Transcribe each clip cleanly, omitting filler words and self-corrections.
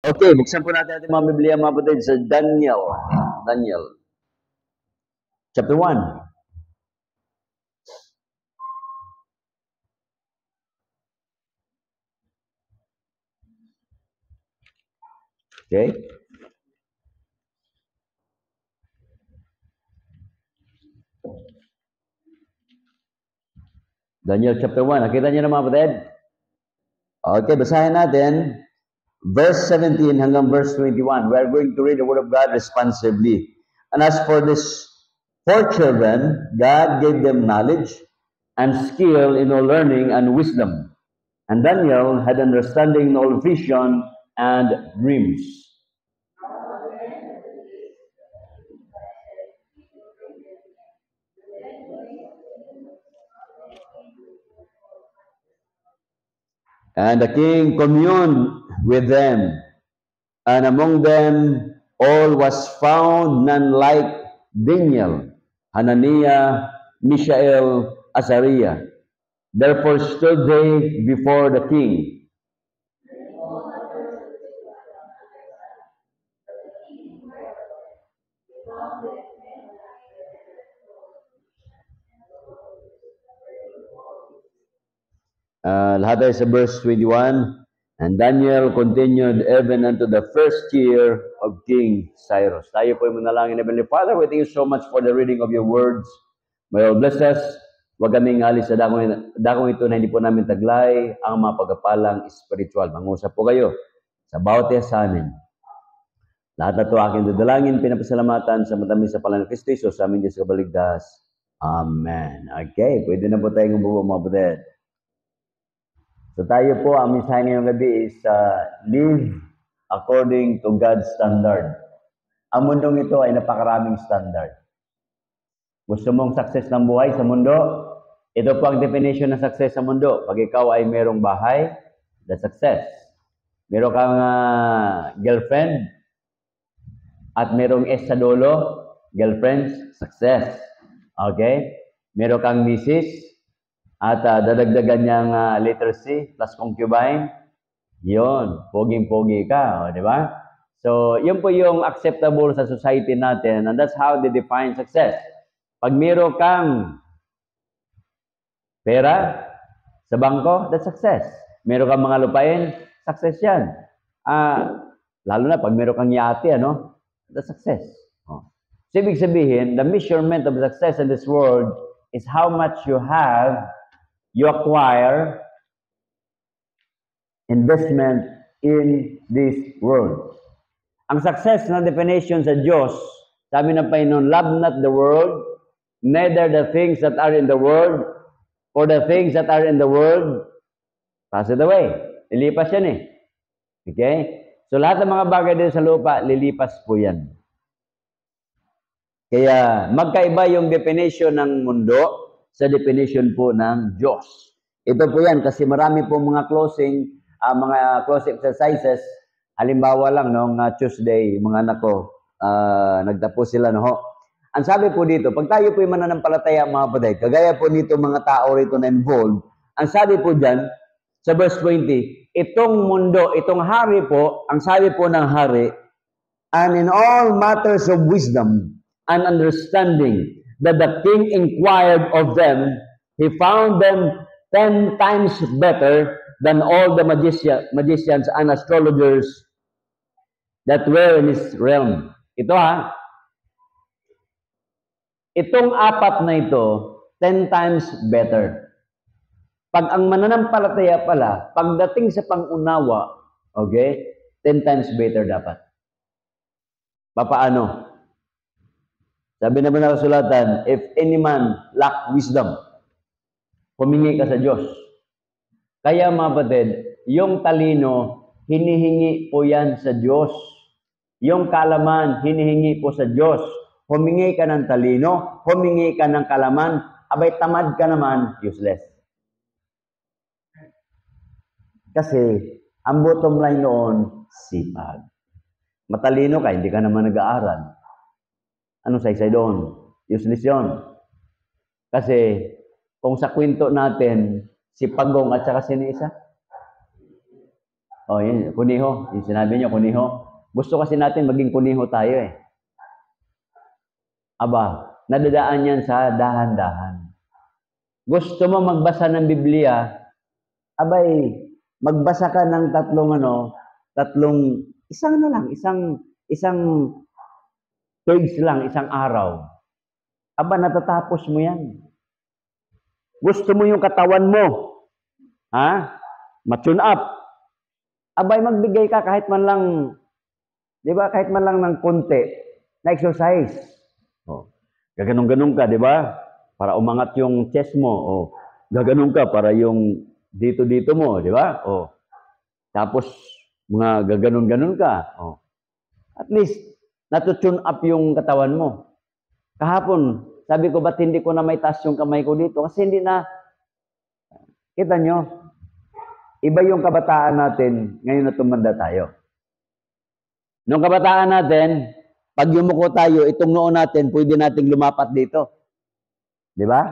Okay, buksan po natin ating mga Biblia, mga kapatid, sa Daniel. Daniel. Chapter 1. Okay? Daniel chapter 1. Nakita niyo na, mga kapatid? Okay, basahin natin. Verse 17 hanggang verse 21. We are going to read the Word of God responsibly. And as for these 4 children, God gave them knowledge and skill in all learning and wisdom. And Daniel had understanding in all vision and dreams. And the king communed with them, and among them all was found none like Daniel, Hananiah, Mishael, Azariah. Therefore stood they before the king. Lahat tayo sa verse 21. And Daniel continued even unto the first year of King Cyrus. Tayo po yung manalangin. Heavenly Father, we thank you so much for the reading of your words. May all bless us. Huwag kaming alis sa dakong ito na hindi po namin taglay ang mga pagkapalang spiritual. Mangusap po kayo sa bawat isa sa amin. Lahat na ito aking dadalangin, pinapasalamatan sa matamis sa pangalan ng Kristo Jesus, sa amin Diyos kabaligtas. Amen. Okay, pwede na po tayong umubo, mga kapatid. So tayo po, ang mensahe ngayong gabi is live according to God's standard. Ang mundong ito ay napakaraming standard. Gusto mong success ng buhay sa mundo? Ito po ang definition ng success sa mundo. Pag ikaw ay merong bahay, that's success. Meron kang girlfriend at merong S sa dulo, girlfriends, success. Okay? Meron kang misis, at dadagdagan niyang letter C plus concubine, yun, poging-pogi ka, di ba? So, yun po yung acceptable sa society natin, and that's how they define success. Pag meron kang pera sa bangko, that's success. Meron kang mga lupain, success yan. Lalo na pag meron kang yate, that's success. So, ibig sabihin, the measurement of success in this world is how much you have, you acquire investment in this world. Ang success na definition sa Diyos, sabi ng Panginoon, love not the world, neither the things that are in the world, for the things that are in the world, pass it away. Lilipas yan eh. Okay? So lahat ng mga bagay din sa lupa, lilipas po yan. Kaya magkaiba yung definition ng mundo sa definition po ng Diyos. Ito po yan kasi marami po mga closing exercises. Halimbawa lang, noong Tuesday, mga anak ko, nagtapos sila, Ang sabi po dito, pag tayo po yung mananampalataya, mga kapatid, kagaya po nito mga tao rito na involved, ang sabi po dyan, sa verse 20, itong mundo, itong hari po, ang sabi po ng hari, and in all matters of wisdom and understanding, that the king inquired of them, he found them 10 times better than all the magicians and astrologers that were in his realm. Ito itong apat na ito, 10 times better. Pag ang mananampalataya pala, pagdating sa pangunawa, okay, 10 times better dapat. Papaano? Sabi naman ng kasulatan, if any man lack wisdom, humingi ka sa Diyos. Kaya mga kapatid, yung talino, hinihingi po yan sa Diyos. Yung kalaman, hinihingi po sa Diyos. Humingi ka ng talino, humingi ka ng kalaman, abay tamad ka naman, useless. Kasi, ang bottom line noon, sipag. Matalino ka, hindi ka naman nag-aaral. Anong saysay doon? Useless yun. Kasi, kung sa kwento natin, si Pagong at saka sino isa? Oh, yun, kuniho. Yung sinabi niyo, kuniho. Gusto kasi natin maging kuniho tayo eh. Aba, nadadaan yan sa dahan-dahan. Gusto mo magbasa ng Biblia, abay, magbasa ka ng isang page lang, isang araw. Aba, natatapos mo yan. Gusto mo yung katawan mo, ma-tune up. Abay, magbigay ka kahit man lang, di ba, kahit man lang ng konti na exercise. Oh, gaganon-ganon ka, di ba? Para umangat yung chest mo. Oh, gaganon ka para yung dito-dito mo, di ba? Oh. Tapos, mga gaganon-ganon ka. Oh. At least, natutune up yung katawan mo. Kahapon, sabi ko, ba't hindi ko na may taas yung kamay ko dito? Kasi hindi na, kita nyo, iba yung kabataan natin ngayon na tumanda tayo. Nung kabataan natin, pag yumuko tayo, itong noo natin, pwede nating lumapat dito. Di ba?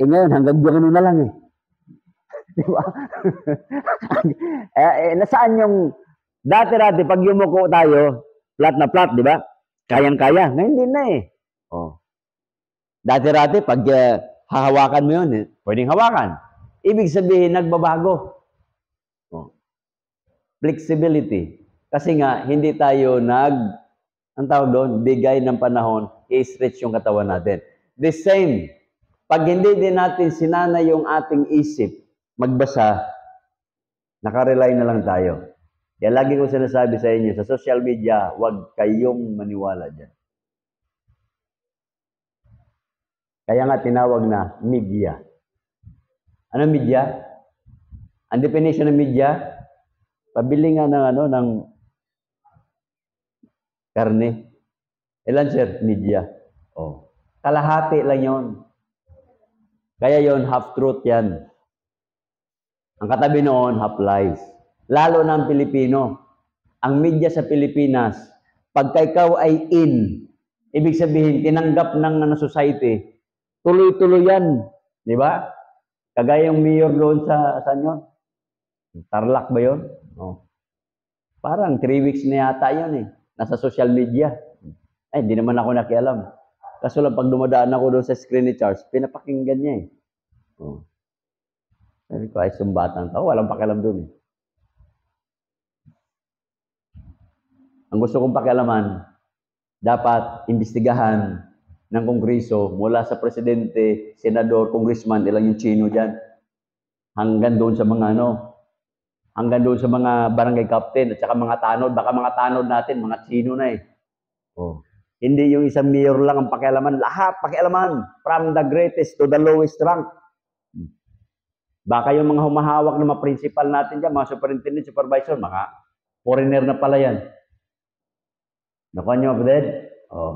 Ngayon, hanggang gano'n na lang eh. Di ba? Nasaan yung, dati-dati, pag yumuko tayo, flat na flat, di ba? Kayang-kaya. Ngayon din na eh. Oh. Dati-dati, pag hahawakan mo yun, pwedeng hawakan. Ibig sabihin, nagbabago. Oh. Flexibility. Kasi nga, hindi tayo ang tawag doon, bigay ng panahon, i-stretch yung katawan natin. The same, pag hindi din natin sinana yung ating isip, magbasa, nakarely na lang tayo. Kaya lagi ko sinasabi sa inyo, sa social media, huwag kayong maniwala dyan. Kaya nga tinawag na media. Ano media? Ang definition ng media, pabili nga ng karne. Ilan, sir? Media. Oh. Kalahati lang yon. Kaya yon half truth yan. Ang katabi noon, half lies. Lalo na ang Pilipino. Ang media sa Pilipinas, pagka ikaw ay ibig sabihin, tinanggap ng society, tuloy-tuloy yan. Di ba? Kagaya yung mayor doon sa yun? Tarlac ba yun? Oh. Parang 3 weeks na yata yun eh. Nasa social media. Ay, hindi naman ako nakialam. Kaso lang, pag dumadaan ako doon sa screen ni Charles, pinapakinggan niya eh. Oh. Sabi ko, ay, sumbatan tao. Walang pakialam doon eh. Ang gusto kong pakialaman, dapat imbestigahan ng Kongreso mula sa presidente, senador, congressman, ilang yung Chino dyan. Hanggang doon sa mga hanggang doon sa mga barangay captain at saka mga tanod. Baka mga tanod natin, mga Chino na eh. Oh. Hindi yung isang mayor lang ang pakialaman. Lahat pakialaman. From the greatest to the lowest rank. Baka yung mga humahawak ng mga principal natin dyan, mga superintendent, supervisor, mga foreigner na pala yan. Nakuha nyo, kapatid? Oh.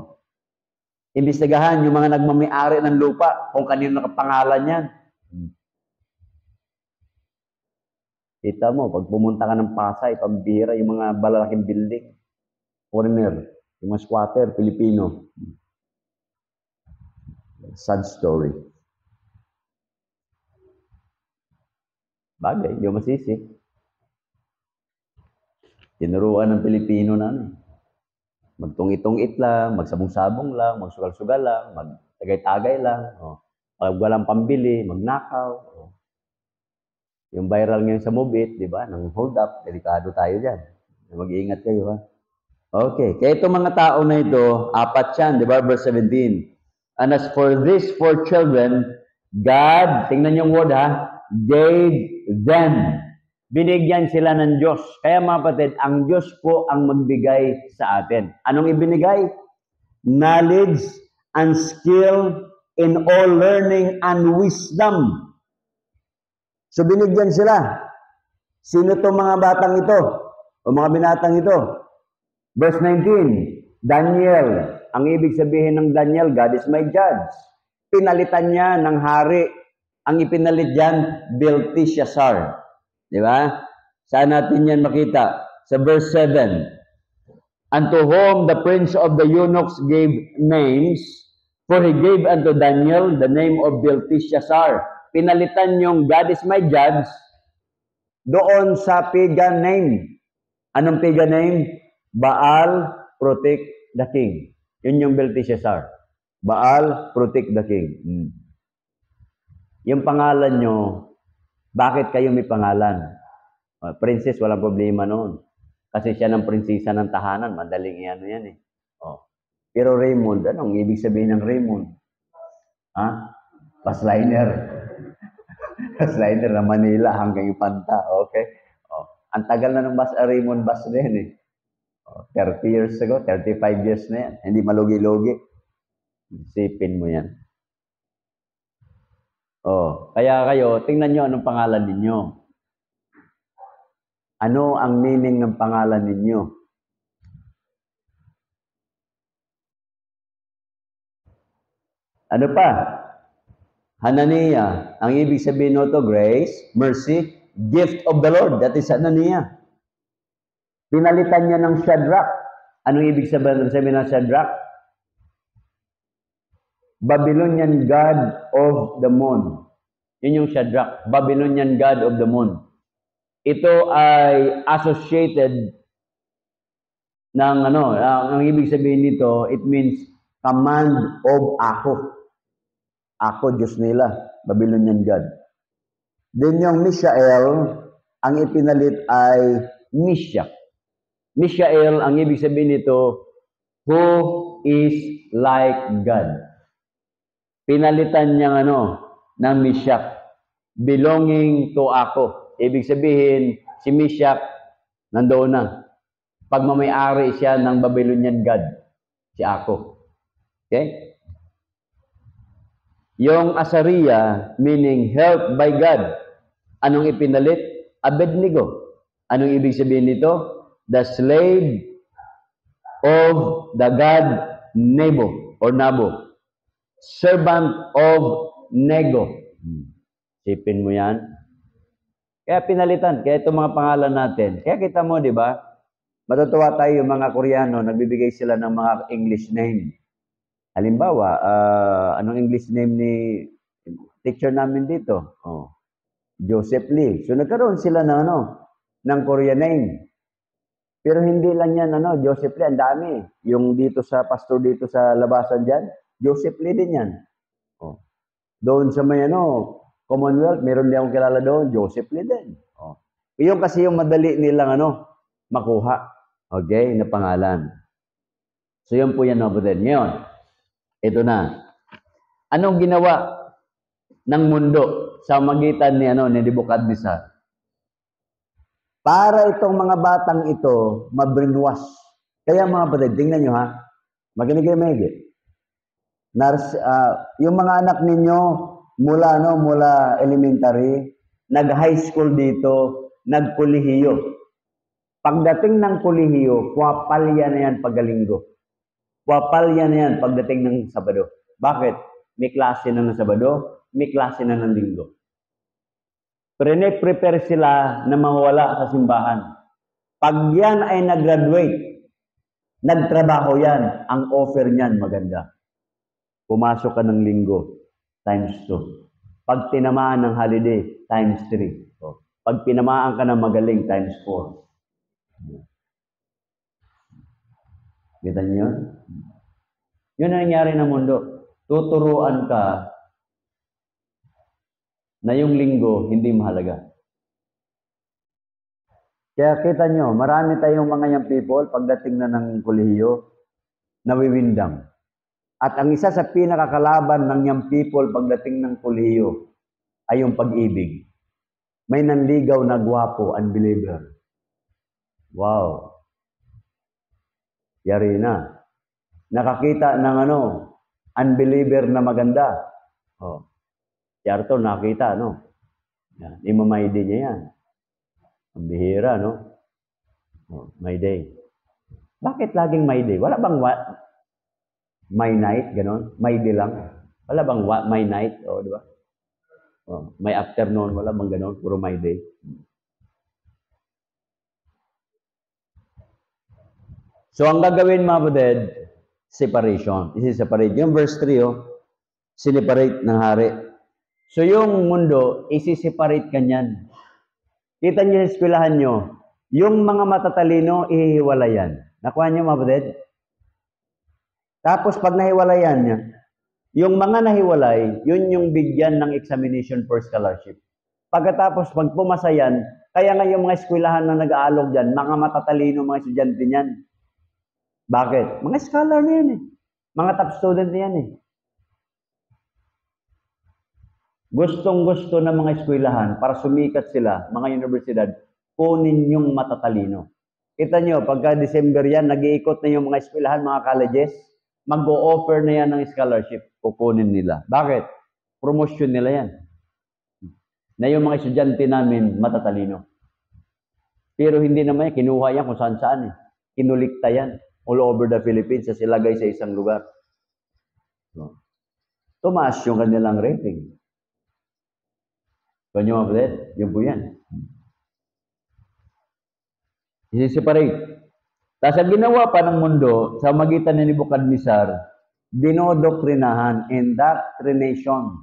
Imbestigahan yung mga nagmamay-ari ng lupa, kung kanino nakapangalan yan. Kita mo, pag pumunta ka ng Pasay, pambira, yung mga balalaking building, foreigner, yung mga squatter, Pilipino. Sad story. Bagay, hindi mo masisi. Tinuruan ng Pilipino na magtungit-tungit lang, magsabong-sabong lang, magsugal-sugal lang, magtagay-tagay lang. Oh. Pag walang pambili, magnakaw. Oh. Yung viral ngayon sa Mobit, di ba? Nang hold up, delikado tayo dyan. Mag-iingat kayo, ha? Okay. Kaya itong mga tao na ito, 4 yan, di ba? Verse 17. And as for these 4 children, God, tingnan yung word, ha? Gave them. Binigyan sila ng Diyos. Kaya mga kapatid, ang Diyos po ang magbigay sa atin. Anong ibinigay? Knowledge and skill in all learning and wisdom. So binigyan sila. Sino itong mga batang ito? O mga binatang ito? Verse 19, Daniel. Ang ibig sabihin ng Daniel, God is my judge. Pinalitan niya ng hari. Ang ipinalit dyan, Belteshazzar. Di ba? Saan natin yan makita? Sa verse 7. And to whom the prince of the eunuchs gave names, for he gave unto Daniel the name of Belteshazzar. Pinalitan yung God is my judge doon sa pagan name. Anong pagan name? Baal, protect the king. Yun yung Belteshazzar. Baal, protect the king. Yung pangalan nyo, bakit kayo may pangalan? Princess, walang problema noon. Kasi siya ng prinsesa ng tahanan. Madaling yan eh. Pero Raymond, anong ibig sabihin ng Raymond? Pasliner. Pasliner na Manila hanggang Ipanta. Okay? Ang tagal na ng Raymond Bas na yan eh. 30 years ago, 35 years na yan. Hindi malugi-lugi. Isipin mo yan. Kaya kayo, tingnan nyo anong pangalan ninyo. Ano ang meaning ng pangalan ninyo? Ano pa? Hananiah. Ang ibig sabihin nito, grace, mercy, gift of the Lord. That is Hananiah. Pinalitan niya ng Shadrach. Anong ibig sabihin ng Shadrach? Babylonian God of the Moon. Yun yung Shadrach. Babylonian God of the Moon. Ito ay associated ng ang ibig sabihin nito, it means command of ako. Ako, Diyos nila. Babylonian God. Then yung Mishael, ang ipinalit ay Mishak. Mishael, ang ibig sabihin nito, who is like God. Pinalitan niya ng Mishak, belonging to ako. Ibig sabihin, si Mishak, nandoon na. Pagmamayari siya ng Babylonian God, si ako. Okay? Yung Asaria, meaning helped by God. Anong ipinalit? Abednego. Anong ibig sabihin nito? The slave of the god Nebo or Nabo. Servant of Nego. Sipin mo yan. Kaya pinalitan. Kaya itong mga pangalan natin. Kaya kita mo, di ba? Matutuwa tayo yung mga Koreano, nagbibigay sila ng mga English name. Halimbawa, anong English name ni teacher namin dito? Joseph Lee. So nagkaroon sila ng ng Korean name. Pero hindi lang yan, Joseph Lee, ang dami. Yung dito sa pastor dito sa labasan dyan, Joseph Lee din yan. Doon sa may Commonwealth, meron din akong kilala doon, Joseph Lee din. Yung kasi yung madali nilang makuha. Okay, na pangalan. So yun po yan, din. Ngayon, ito na. Anong ginawa ng mundo sa magitan ni Nebuchadnezzar? Para itong mga batang ito mabrinwas. Kaya mga kapatid, tingnan nyo ha. Makinig kayo maigi. Yung mga anak ninyo mula elementary, nag-high school dito, nag-kolehiyo. Pagdating ng kolehiyo, puwapalya na yan paggalinggo. Puwapalya na yan pagdating ng Sabado. Bakit? May klase na ng Sabado, may klase na ng Linggo. Prepare sila na mawala sa simbahan. Pag yan ay nag-graduate, nagtrabaho yan, ang offer niyan maganda. Pumasok ka ng Linggo, times 2. Pag tinamaan ng holiday, times 3. Pag tinamaan ka ng magaling, times 4. Kita niyo yun? Yun ang nangyari ng mundo. Tuturuan ka na yung linggo hindi mahalaga. Kaya kita nyo, marami tayong mga young people pagdating na ng kolehiyo, nawiwindang. At ang isa sa pinakakalaban ng young people pagdating ng kolehiyo ay yung pag-ibig. May nanligaw na gwapo, unbeliever. Wow. Yari na. Nakakita ng unbeliever na maganda. Si Arthur nakita, Yan. Imamayday niya yan. Ang bihira, My day. Bakit laging my day? Wala bang my night, ganon? My day lang. Wala bang my night? Di ba? My afternoon, wala bang ganon? Puro my day. So, ang gagawin mga kapatid, separation. Isi-separate. Yung verse 3, sineparate ng hari. So, yung mundo, isi-separate ka niyan. Kita niyo sa eskwelahan nyo, Yung mga matatalino, ihiwalayan. Nakuha niyo, mga kapatid? Tapos pag nahiwalayan niya, yung mga nahiwalay, yun yung bigyan ng examination for scholarship. Pagkatapos, pag pumasa yan, kaya nga yung mga eskwelahan na nag-aalog dyan, mga matatalino, mga estudyante niyan. Bakit? Mga scholar na yan eh. Mga top student na yan eh. Gustong-gusto ng mga eskwelahan para sumikat sila, mga universidad, kunin yung matatalino. Kita nyo, pagka December yan, nag-iikot na yung mga eskwelahan, mga colleges, mag-o-offer na yan ng scholarship, kukunin nila. Bakit? Promotion nila yan. Na yung mga estudyante namin, matatalino. Pero hindi naman yan, kinuha yan kung saan-saan eh. Kinulikta yan all over the Philippines sa silagay sa isang lugar. So, tumaas yung kanilang rating. Kanya mga kapatid, yun po yan. Isi-separate. Tapos ang ginawa pa ng mundo, sa magitan ni Nebuchadnezzar, dinodoktrinahan, indoctrination.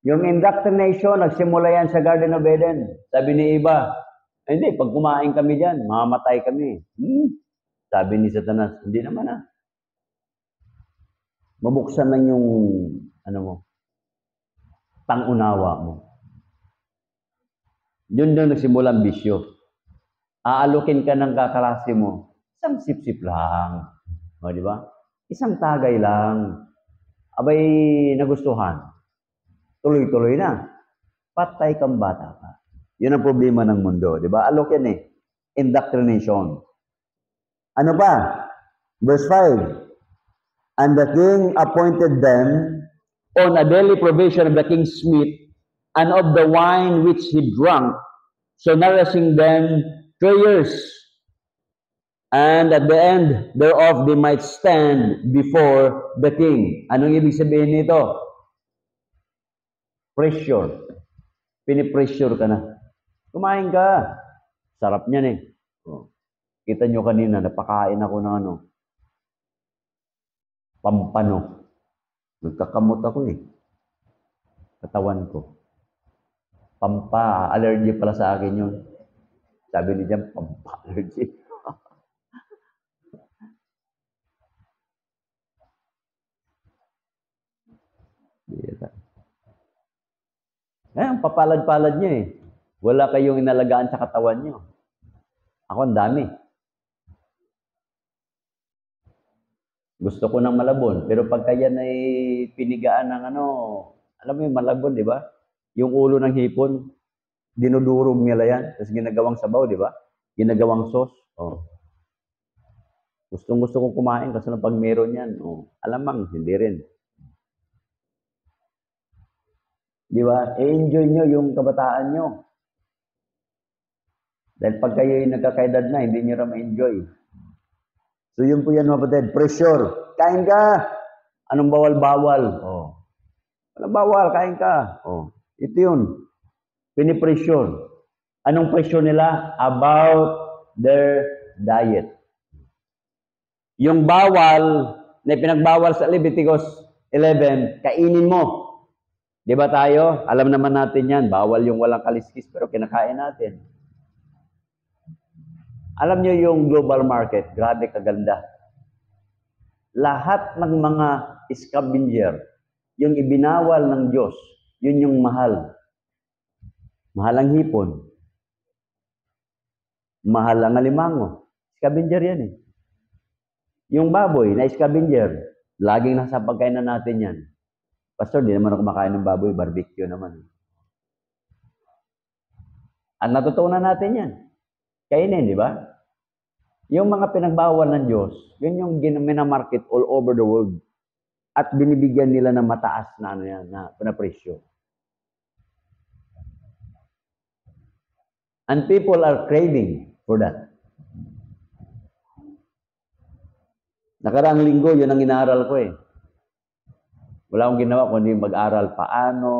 Yung indoctrination, nagsimula yan sa Garden of Eden. Sabi ni Eva, hindi, pag kumain kami dyan, mamamatay kami. Sabi ni Satanas, hindi naman ah. Mabuksan lang yung, pangunawa mo. Yun doon nagsimula ang bisyo. Aalukin ka ng kakalasi mo, isang sip-sip lang. O, di ba? Isang tagay lang. Abay, nagustuhan. Tuloy-tuloy na. Patay kang bata ka. Yun ang problema ng mundo. Di ba? Alok yan eh. Indoctrination. Ano pa? Verse 5. And the king appointed them on a daily provision of the king's meat and of the wine which he drank, so nourishing them 3 years. And at the end thereof, they might stand before the king. Anong ibig sabihin nito? Pressure. Pinipressure ka na. Kumain ka. Sarap niyan eh. Kita nyo kanina, napakain ako ng pampano. Nagkakamot ako eh. Katawan ko. Pampa-allergy pala sa akin yun. Sabi ni Jam, pampa-allergy. Ang papalad-palad nyo eh. Wala kayong inalagaan sa katawan nyo. Ako ang dami. Gusto ko ng malabon. Pero pagka yan ay pinigaan ng alam mo yung malabon, di ba? Yung ulo ng hipon, dinudurog nila yan. Tapos ginagawang sabaw, di ba? Ginagawang sauce. Oh. Gustong-gusto kong kumain kasi pag meron yan, alamang, hindi rin. Di ba? I-enjoy nyo yung kabataan nyo. Dahil pag kayo'y nagkakaedad na, hindi nyo rin ma-enjoy. So yun po yan mga kapatid, pressure. Kain ka! Anong bawal-bawal? Walang bawal, kain ka. Ito yun. Pinipressure. Anong pressure nila? About their diet. Yung bawal, na pinagbawal sa Leviticus 11, kainin mo. Di ba tayo? Alam naman natin yan, bawal yung walang kaliskis, pero kinakain natin. Alam nyo yung global market, grabe kaganda. Lahat ng mga scavenger, yung ibinawal ng Diyos, yun yung mahal. Mahal ang hipon. Mahal ang alimango. Scavenger yan eh. Yung baboy na scavenger, laging nasa pagkainan natin yan. Pastor, di naman ako kumakain ng baboy, barbecue naman. At natutunan natin yan. Kainin, di ba? Yung mga pinagbawal ng Diyos, yun yung minamarket all over the world. At binibigyan nila ng mataas na na presyo. And people are craving for that. Nakaraang linggo, yun ang inaaral ko eh. Wala akong ginawa kundi mag-aral paano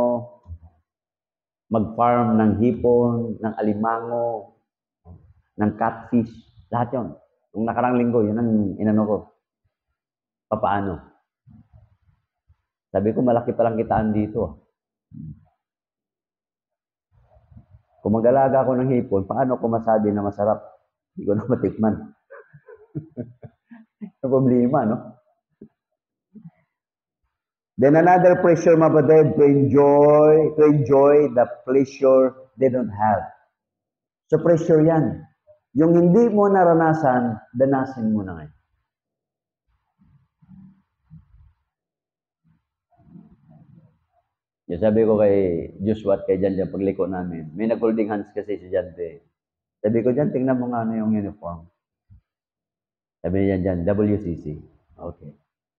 mag-farm ng hipon, ng alimango, ng catfish, lahat yun. Nung nakaraang linggo, yun ang inano ko. Papaano? Sabi ko, malaki palang kitaan dito. Kung mag-alaga ako ng hipon, paano ko masabi na masarap? Hindi ko na matikman. Ang problema, no? Then another pressure, mabadad, to enjoy the pleasure they don't have. So pressure yan. Yung hindi mo naranasan, danasin mo na ngayon. Yung sabi ko kay Joshua at kay Jan Jan, pagliko namin, may nag-holding hands kasi si Jan. Sabi ko, Jan, tingnan mo nga ano yung uniform. Sabi niya Jan, WCC. Okay.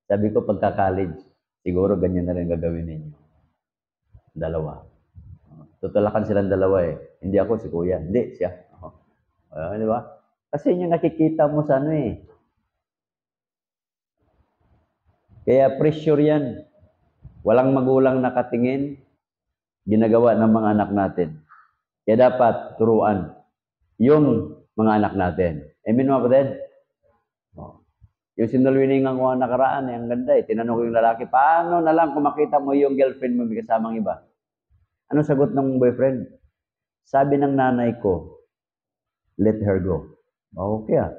Sabi ko, pagka-college, siguro ganyan na rin gagawin ninyo. Dalawa. Tutulakan silang dalawa eh. Hindi ako, si Kuya. Hindi, siya. Di ba? Kasi yung nakikita mo sa ano eh. Kaya pressure yan. Walang magulang nakatingin, ginagawa ng mga anak natin. Kaya dapat turuan yung mga anak natin. Amen mga kapatid? Yung sinulwiningan ko ang nakaraan, ang ganda eh. Tinanong ko yung lalaki, paano na lang kung makita mo yung girlfriend mo may kasamang iba? Ano sagot ng boyfriend? Sabi ng nanay ko, let her go. Okay ah.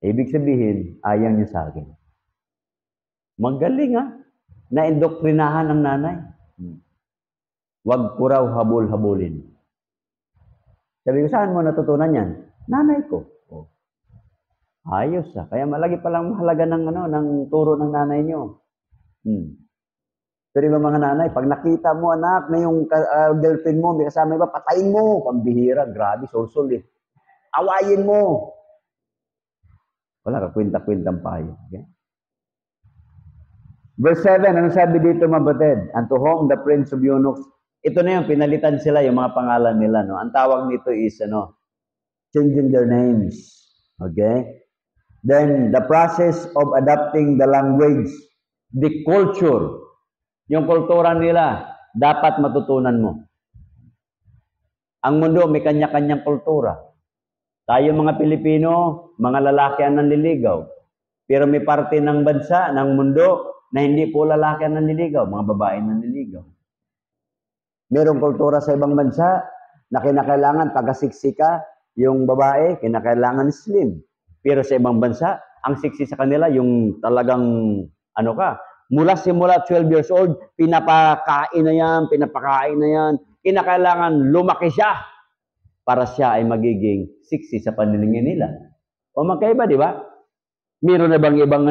Ibig sabihin, ayaw niya sa akin. Magaling ah. Na-indoktrinahan ng nanay. Huwag ko raw habol-habulin. Sabi ko, saan mo natutunan yan? Nanay ko. Oh. Ayos ah. Kaya malagi palang mahalaga ng, ng turo ng nanay nyo. Pero yung mga nanay, pag nakita mo anak na yung girlfriend mo, may kasama iba, patayin mo. Pambihira, grabe, sul-sul eh. Awayin mo. Wala ka kwenta-kwentang payo. Okay? Verse 7, ano sabi dito mabatid? And to whom the prince of eunuchs, ito na yung pinalitan sila, yung mga pangalan nila. No? Ang tawag nito is, changing their names. Okay? Then, the process of adapting the language, the culture, yung kultura nila, dapat matutunan mo. Ang mundo, may kanya-kanyang kultura. Tayo mga Pilipino, mga lalaki ang nanliligaw. Pero may parte ng bansa, ng mundo, na hindi po lalaki ang nanliligaw, mga babae ang nanliligaw. Merong kultura sa ibang bansa na kinakailangan pagkasiksika yung babae, kinakailangan slim. Pero sa ibang bansa, ang siksi sa kanila, yung talagang, mula simula 12 years old, pinapakain na yan, kinakailangan lumaki siya para siya ay magiging siksi sa paningin nila. O magkaiba, di ba? Meron na bang ibang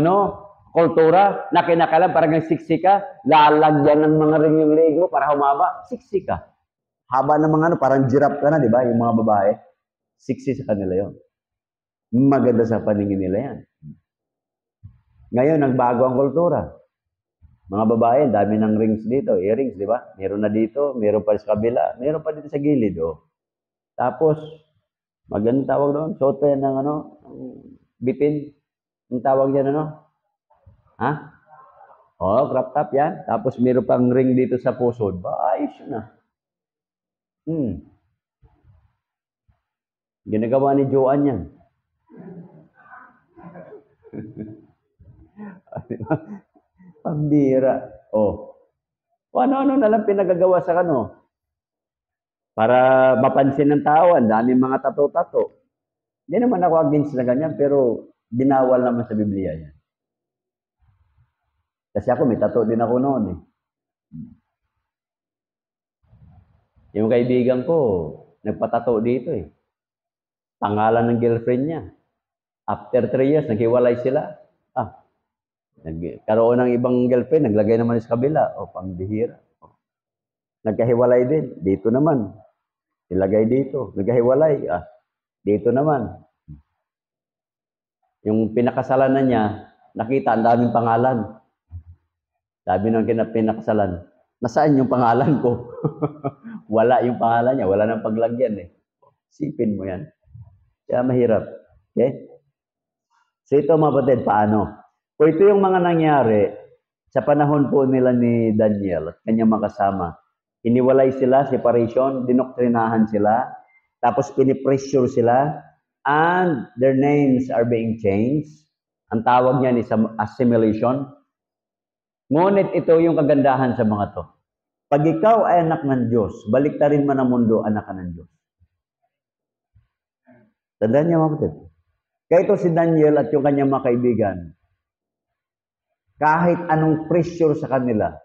kultura na kinakailangan parang siksi ka, lalagyan ng mga ring yung leg mo para humaba, siksi ka. Haba ng mga parang giraffe ka na, di ba? Yung mga babae, siksi sa kanila yon. Maganda sa paningin nila yan. Ngayon, nagbago ang kultura. Mga babae, dami ng rings dito, earrings, di ba? Meron na dito, meron pa sa kabila, meron pa dito sa gilid, oh. Tapos, magandang tawag doon, suot pa yan ng bipin. Ang tawag yan, Ha? Oh, crop top yan. Tapos meron pang ring dito sa pusod. Ayos na. Ginagawa ni Joanne yan. Pambira. Oh. Ano-ano na lang pinagagawa sa para mapansin ng tao. Ang daming mga tato-tato. Hindi naman ako against na ganyan, pero binawal naman sa Biblia yan. Kasi ako, may tato din ako noon eh. Yung kaibigan ko, nagpatato dito eh. Pangalan ng girlfriend niya. After 3 years, naghiwalay sila. Nagkaroon ng ibang girlfriend, naglagay naman sa kabila. Pambihira. Nagkahiwalay din. Dito naman. Ilagay dito. Nagkahiwalay. Dito naman. Yung pinakasalan na niya, nakita, ang daming pangalan. Sabi nung pinakasalan, nasaan yung pangalan ko? Wala yung pangalan niya, wala nang paglagyan eh. Sipin mo yan. Kaya mahirap. Okay? So ito mga kapatid, paano? Kung ito yung mga nangyari, sa panahon po nila ni Daniel at kanyang makasama, iniwalay sila, separation, dinoktrinahan sila, tapos pinipressure sila, and their names are being changed. Ang tawag niyan is assimilation. Ngunit ito yung kagandahan sa mga to. Pag ikaw ay anak ng Diyos, baliktarin man ang mundo, anak ka ng Diyos. Tandaan niyo mga kapatid. Kaya ito si Daniel at yung kanyang mga kaibigan, kahit anong pressure sa kanila,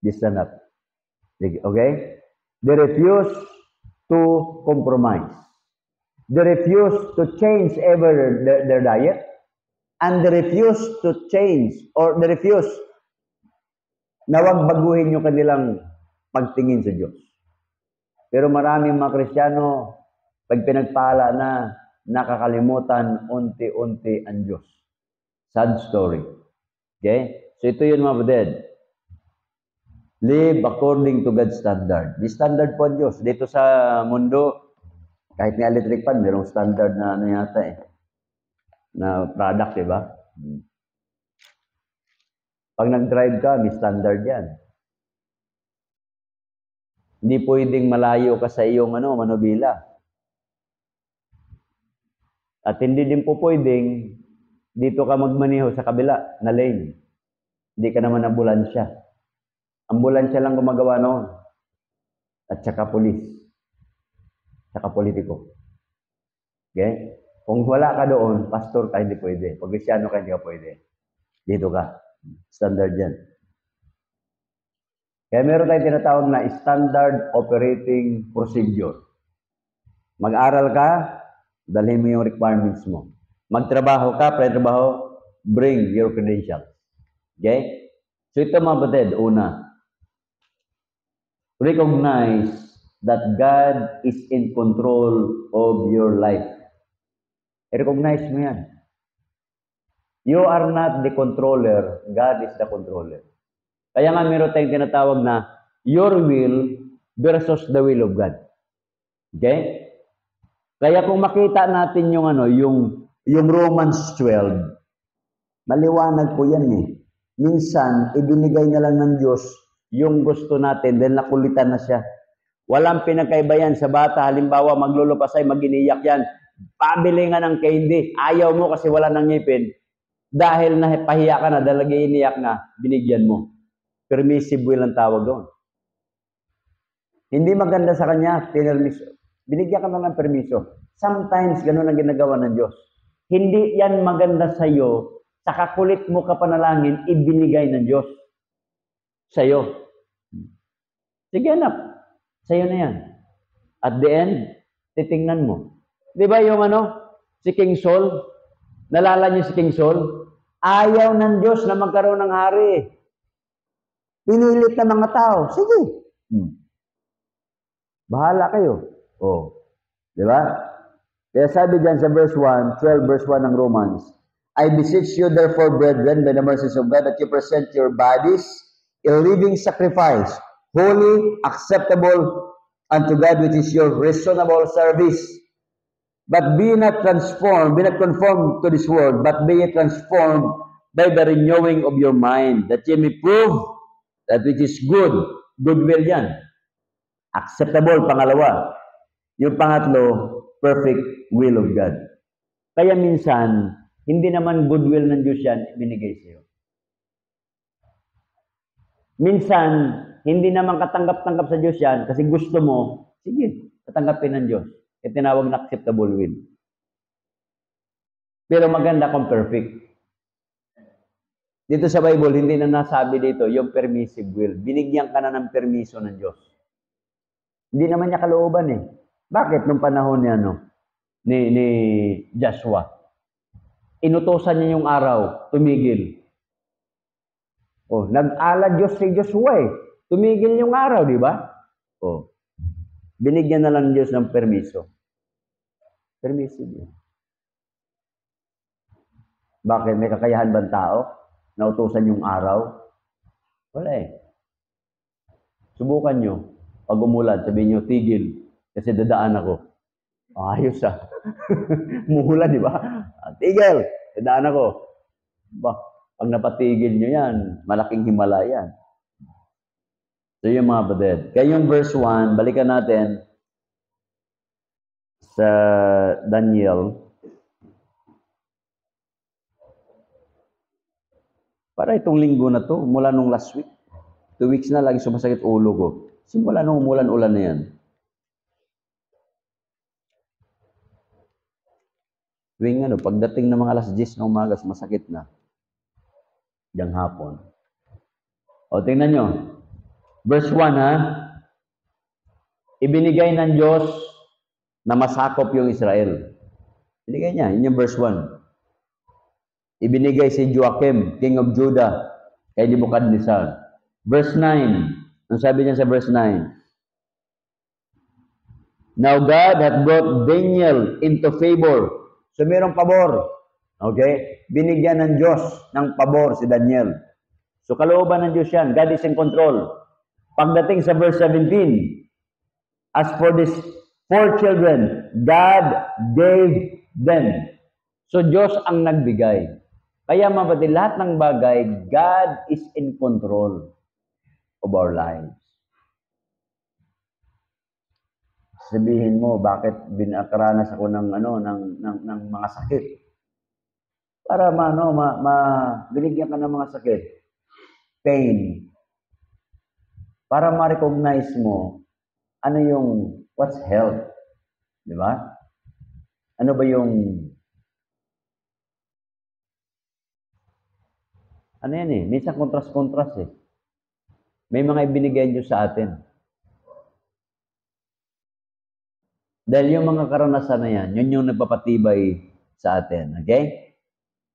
they stand up. Okay? They refuse to compromise. They refuse to change ever their diet. And they refuse to change or they refuse na wag baguhin yung kanilang pagtingin sa Diyos. Pero maraming mga Kristiyano, pag pinagpala na, nakakalimutan unti-unti ang Diyos. Sad story. Okay? So ito yun mga kapatid. Live according to God's standard. The standard po ang Diyos. Dito sa mundo, kahit may electric fan, mayroong standard na ano yata na product, diba? Pag nag-drive ka, may standard yan. Hindi pwedeng malayo ka sa iyong manubila. At hindi din po pwedeng dito ka magmaneho sa kabila na lane. Hindi ka naman ambulansya. Ambulansya lang gumagawa noon. At saka pulis. Saka politiko. Okay? Kung wala ka doon, pastor ka, hindi pwede. Pag Kristyano ka, hindi ka pwede. Dito ka. Standard yan. Kaya meron tayong tinatawag na standard operating procedure. Mag-aral ka, dalhin mo yung requirements mo. Magtrabaho ka, pre-trabaho, bring your credentials. Okay? So ito mga batid, una, recognize that God is in control of your life. I-recognize mo yan. You are not the controller, God is the controller. Kaya nga meron tayong tinatawag na your will versus the will of God. Okay? Kaya kung makita natin yung yung Romans 12, maliwanag po yan eh. Minsan, ibinigay na lang ng Diyos yung gusto natin dahil nakulitan na siya. Walang pinagkaiba yan sa bata. Halimbawa, maglulupasay, maginiyak yan. Pabili nga ng candy. Ayaw mo kasi wala nang ngipin. Dahil napahiya ka na, dahil nag-iiniyak na, binigyan mo. Permissive will ang tawag doon. Hindi maganda sa kanya, permiso. Binigyan ka na ng permiso. Sometimes, ganun ang ginagawa ng Diyos. Hindi yan maganda sa iyo, sa kakulit mo ka panalangin, ibinigay ng Diyos sa iyo. Sige anak, sa iyo na yan. At the end, titingnan mo. Di ba yung si King Saul, nalala niyo si King Saul? Ayaw ng Diyos na magkaroon ng hari. Pinilit ng mga tao. Sige. Bahala kayo. Di ba? Kaya sabi dyan sa verse 1, 12 verse 1 ng Romans, I beseech you therefore, brethren, by the mercies of God, that you present your bodies a living sacrifice, holy, acceptable unto God, which is your reasonable service. But be not conformed to this world, but be ye transformed by the renewing of your mind, that ye may prove that which is good. Goodwill yan. Acceptable, pangalawa. Yung pangatlo, perfect will of God. Kaya minsan, hindi naman goodwill ng Diyos yan, binigay sa iyo. Minsan, hindi naman katanggap-tanggap sa Diyos yan, kasi gusto mo, sige, katanggapin ng Diyos. E tinawag na acceptable will. Pero maganda kung perfect. Dito sa Bible, hindi na nasabi dito yung permissive will. Binigyan ka na ng permiso ng Diyos. Hindi naman niya kalooban eh. Bakit nung panahon ni Joshua? Inutosan niya yung araw, tumigil. Nag-ala Diyos si Joshua eh. Tumigil yung araw, di ba? Binigyan na lang Diyos ng permiso. Permissive yun. Bakit? May kakayahan ba ang tao? Nautusan yung araw? Wala eh. Subukan nyo. Pag umulan, sabihin nyo, tigil. Kasi dadaan ako. Ayos ah. Muhulan, di ba? Tigil. Dadaan ako. Pag napatigil nyo yan, malaking himala yan. So yung mga batid. Kaya yung verse 1, balikan natin sa Daniel. Para itong linggo na to, mula nung last week. 2 weeks na, lagi sumasakit ulo ko. Simula nung umulan-ulan na yan. Tuwing pagdating ng mga alas 10 ng umaga, sumasakit na. Diyang hapon. O, tingnan nyo. Verse 1, ha? Ibinigay ng Diyos na masakop yung Israel. Ibinigay niya. Yun yung verse 1. Ibinigay si Joachim, king of Judah, kay Nebuchadnezzar. Verse 9. Ang sabi niya sa verse 9. Now God hath brought Daniel into favor. So, mayroong pabor. Okay? Binigyan ng Diyos ng pabor si Daniel. So, kalooban ng Diyos yan. God is in control. Pagdating sa verse 17, as for these 4 children, God gave them. So, Diyos ang nagbigay. Kaya mabati, lahat ng bagay, God is in control of our lives. Sabihin mo, bakit binakaranas ako ng mga sakit? Para binigyan ka ng mga sakit. Pain. Para ma-recognize mo, ano yung, what's health? Di ba? Ano ba yung, ano yan eh, minsan kontras-kontras eh. May mga ibinigay Diyos sa atin. Dahil yung mga karanasan na yan, yun yung nagpapatibay sa atin. Okay?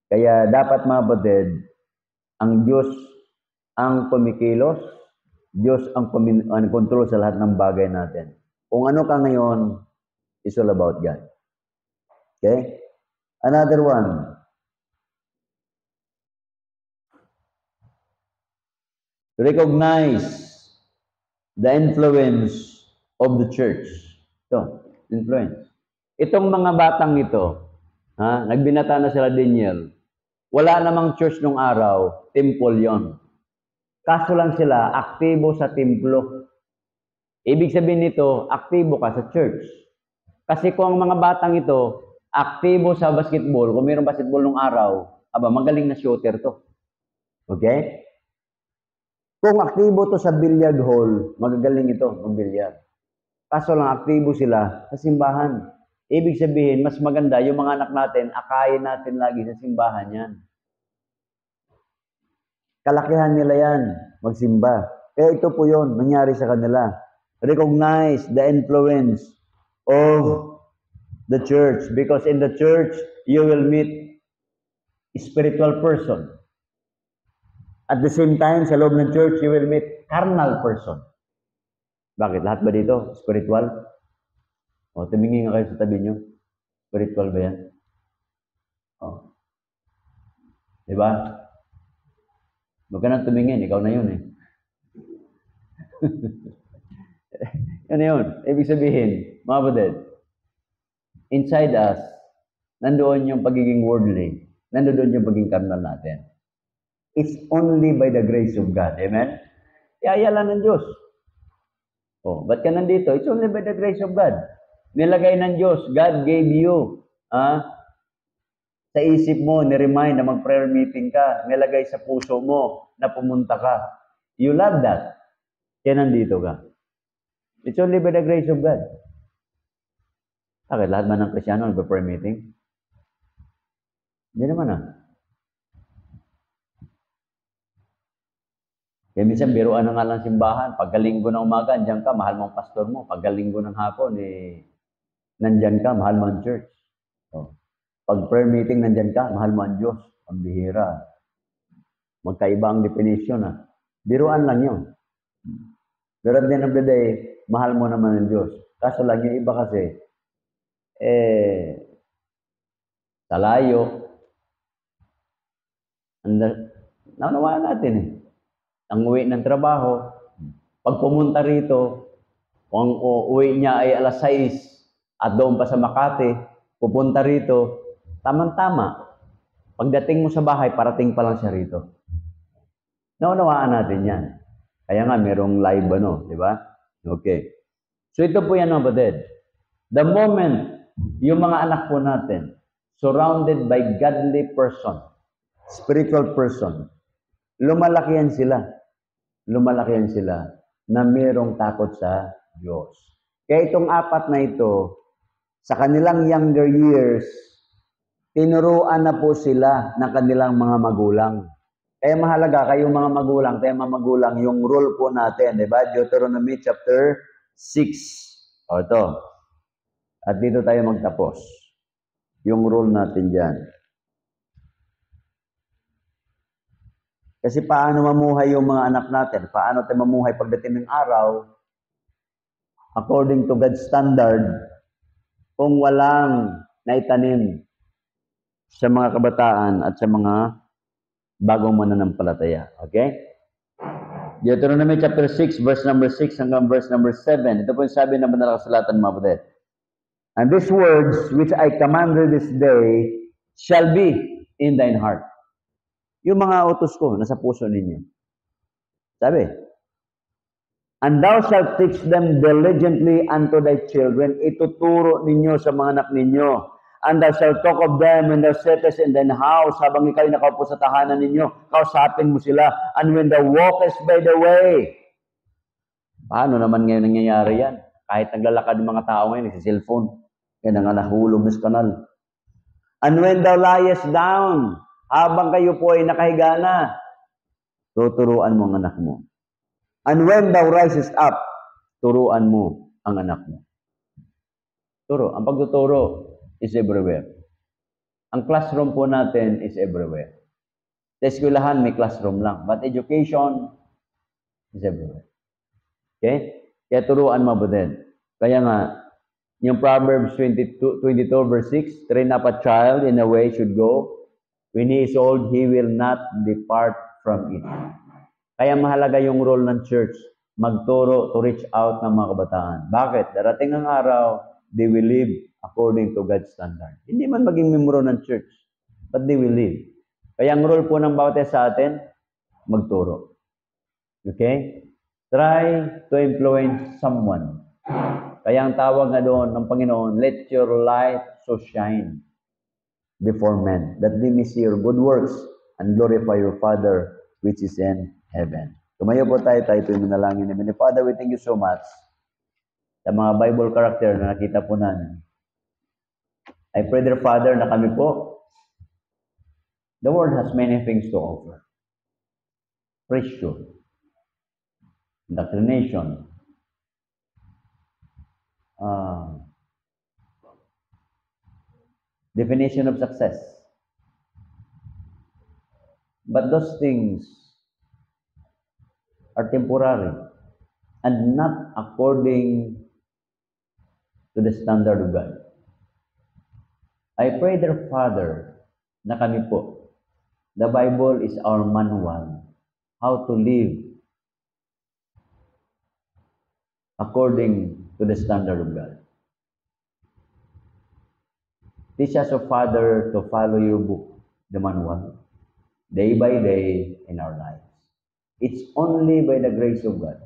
Kaya dapat mga batid, ang Diyos ang kumikilos, Diyos ang control sa lahat ng bagay natin. Kung ano ka ngayon, it's all about God. Okay? Another one. Recognize the influence of the church. Ito, influence. Itong mga batang ito, nagbinata na sila Daniel. Wala namang church nung araw, temple yon. Kaso lang sila, aktibo sa templo. Ibig sabihin nito, aktibo ka sa church. Kasi kung ang mga batang ito, aktibo sa basketball, kung mayroong basketball nung araw, magaling na shooter to. Okay? Kung aktibo to sa billiard hall, magagaling ito, mag-billiard. Kaso lang, aktibo sila sa simbahan. Ibig sabihin, mas maganda yung mga anak natin, akayin natin lagi sa simbahan yan. Kalakihan nila yan, magsimba. Kaya ito po yun, nangyari sa kanila. Recognize the influence of the church. Because in the church, you will meet a spiritual person. At the same time, sa loob ng church, you will meet carnal person. Bakit? Lahat ba dito? Spiritual? O, tumingin nga kayo sa tabi nyo. Spiritual ba yan? O. Diba? Huwag ka nang tumingin, ikaw na yun eh. Yun na yun. Ibig sabihin, mga kapatid, inside us, nandoon yung pagiging worldly, nandoon yung pagiging carnal natin. It's only by the grace of God. Amen? Kaya lang ng Diyos. Oh, ba't ka nandito? It's only by the grace of God. Nilagay ng Diyos. God gave you. Sa isip mo, ni-remind na mag-prayer meeting ka. Nilagay sa puso mo na pumunta ka. You love that. Kaya nandito ka. It's only by the grace of God. Bakit? Lahat ba ng Krisyano nag-prayer meeting? Hindi naman Kaya minsan, biruan na nga lang simbahan. Pagkalinggo ng umaga, andyan ka, mahal mo ang pastor mo. Pagkalinggo ng hapon, nandyan ka, mahal mo ang church. So, pag prayer meeting, nandyan ka, mahal mo ang Diyos. Ang bihira. Magkaiba ang definition. Biruan lang yun. Pero at the end of the day, mahal mo naman ang Diyos. Kaso lang yung iba kasi, talayo. Naunawaan natin Ang uwi ng trabaho, pag pumunta rito, kung uwi niya ay alas 6 at doon pa sa Makati, pupunta rito, tamang-tama. Pagdating mo sa bahay, parating pa lang siya rito. Naunawaan natin yan. Kaya nga, merong live di ba? Okay. So ito po yan mga batid. The moment yung mga anak po natin, surrounded by godly person, spiritual person, lumalaki yan sila. lumalakihan sila na mayroong takot sa Diyos. Kaya itong apat na ito, sa kanilang younger years, tinuruan na po sila ng kanilang mga magulang. Kaya mahalaga kayong mga magulang, yung role po natin, di ba? Deuteronomy chapter 6. O ito. At dito tayo magtapos. Yung role natin dyan. Kasi paano mamuhay yung mga anak natin? Paano tayo mamuhay pagdating ng araw? According to God's standard, kung walang naitanim sa mga kabataan at sa mga bagong mananampalataya. Okay? Deuteronomy chapter 6, verse number 6 hanggang verse number 7. Ito po yung sabi ng banal na kasulatan, mga kapatid. And these words which I commanded this day shall be in thine heart. Yung mga utos ko, nasa puso ninyo. Sabi, and thou shalt teach them diligently unto thy children. Ituturo ninyo sa mga anak ninyo. And thou shalt talk of them when thou sittest in thine house. Habang ikaw nakaupo sa tahanan ninyo, kausapin mo sila. And when thou walkest by the way. Paano naman ngayon nangyayari yan? Kahit naglalakad ng mga tao ngayon, nagsiselfone. Yan ang nahulog sa kanal. And when thou liest down, habang kayo po ay nakahiga na, tuturuan mo ang anak mo. And when thou risest up, turuan mo ang anak mo. Turo. Ang pagtuturo is everywhere. Ang classroom po natin is everywhere. Sa eskwelahan, may classroom lang. But education is everywhere. Okay? Kaya turuan mo ba din? Kaya nga, yung Proverbs 22 verse 6, train up a child in a way should go. When he is old, he will not depart from it. Kaya mahalaga yung role ng church, magturo to reach out ng mga kabataan. Bakit? Darating ang araw, they will live according to God's standard. Hindi man maging membro ng church, but they will live. Kaya ang role po ng bawat isa sa atin, magturo. Okay? Try to influence someone. Kaya ang tawag na doon ng Panginoon, let your light so shine before men, that they may see your good works and glorify your Father which is in heaven. Tumayo po tayo po yung manalangin namin. Father, we thank you so much sa mga Bible character na nakita po namin. I pray, dear Father, na kami po, the world has many things to offer. Priesthood, indoctrination, definition of success. But those things are temporary and not according to the standard of God. I pray, dear Father, na kami po, the Bible is our manual how to live according to the standard of God. Teach us, O Father, to follow your book, the manual, day by day in our lives. It's only by the grace of God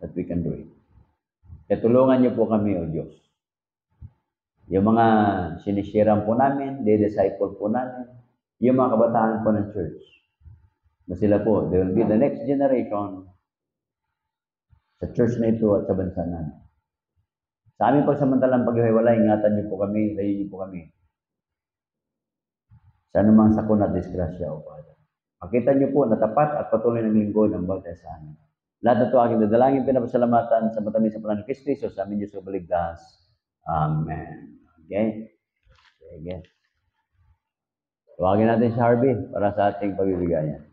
that we can do it. Kaya tulungan niyo po kami, O Diyos. Yung mga sinisiran po namin, disciple po namin, yung mga kabataan po ng church, na sila po, they will be the next generation sa church na ito at sa bansa namin. Sa aming pagsamantalang paghiwalay, ingatan niyo po kami, layo niyo po kami. Sa anumang sakon at disgrasya, O Father. Makita niyo po na tapat at patuloy ng lingkod ng bawat sa amin. Lahat na ito aking dadalangin, pinapasalamatan sa matamis sa pangalan ni Kristo, sa amin Diyos sa baligtas. Amen. Okay? Sige. Tawagin natin si Harvey para sa ating pagbibigayan.